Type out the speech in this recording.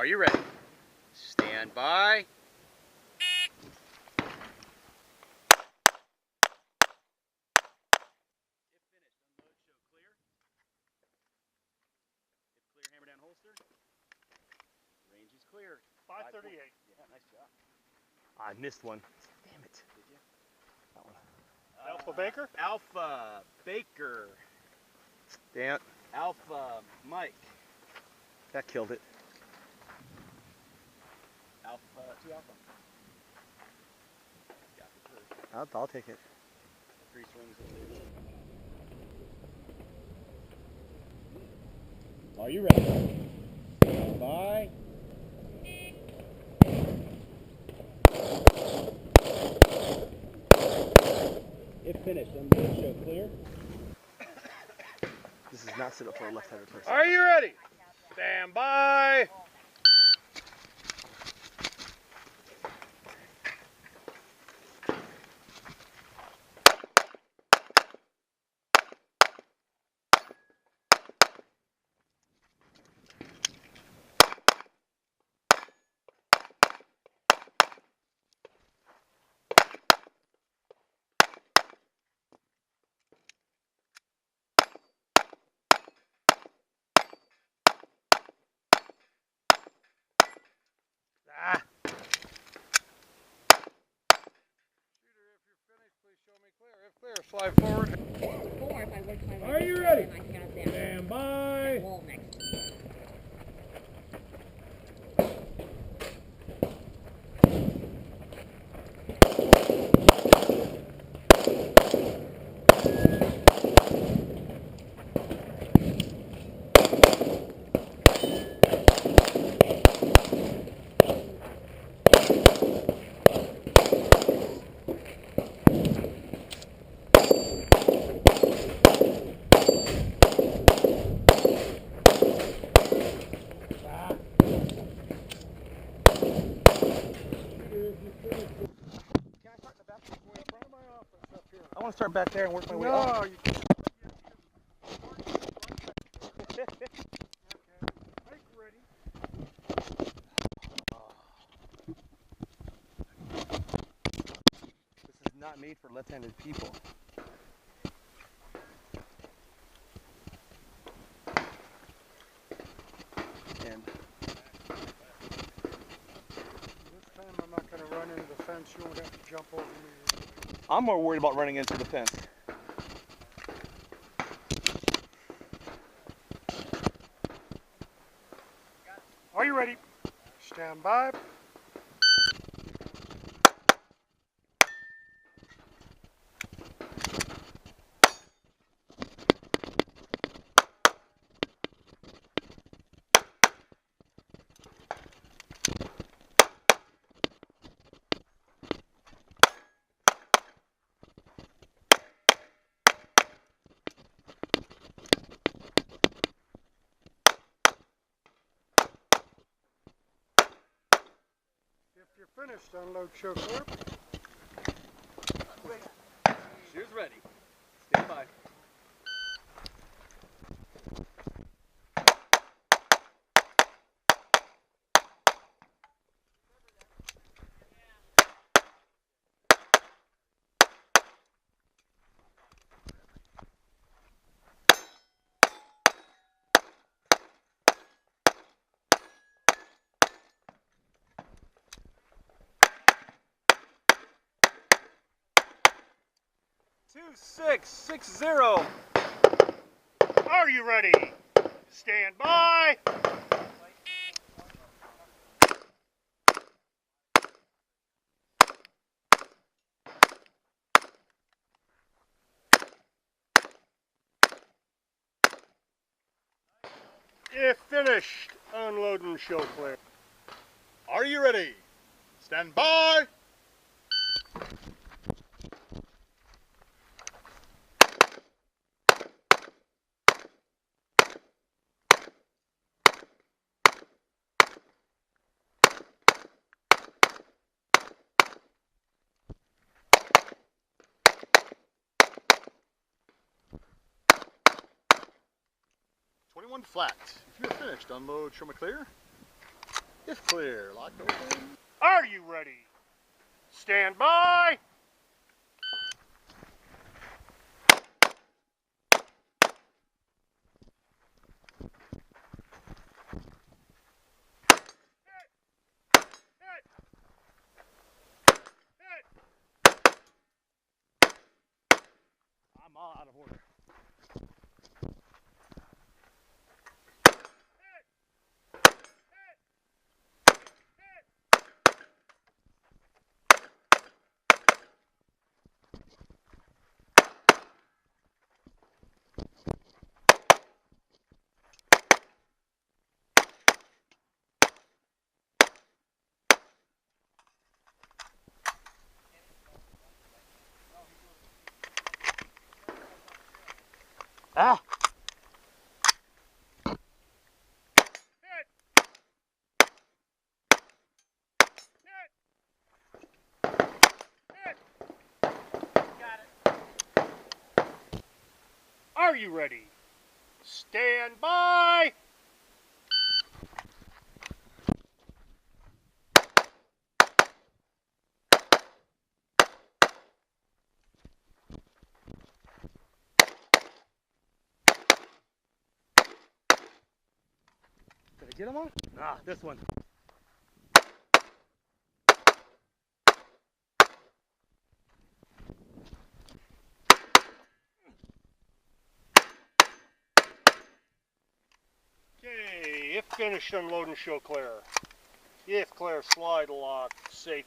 Are you ready? Stand by. Hammer down holster. Range is clear. 538. Yeah, nice job. I missed one. Damn it. Did you? That one. Alpha Baker? Alpha Baker. Damn it. Alpha Mike. That killed it. Alpha, 2 Alpha. Got the 3. I'll take it. 3 swings in there. Are you ready? Stand by. If finished, I'm going to show clear. This is not set up for a left-handed person. Are you ready? Stand by. Ah. Shooter, if you're finished, please show me clear. If clear, slide forward. Before, if I worked my way Are you this ready? way, I got that Stand by. wall next to me. I want to start back there and work my way No, up. you can't. Okay. Mike, ready. This is not made for left-handed people. And This time I'm not going to run into the fence. You won't have to jump over me. I'm more worried about running into the fence. Are you ready? Stand by. If you're finished, unload, show clear. Shoes ready. Stand by. Two, 6, 6, 0. Are you ready? Stand by. If finished, unload and show clear. Are you ready? Stand by. Flat. If you're finished, unload, show me clear. If clear, lock open. Are you ready? Stand by. I'm all out of order. Ah! Are you ready? Stand by! Did I get him on? Ah, this one. Okay, if finished, unload and show clear. If clear, slide lock, safe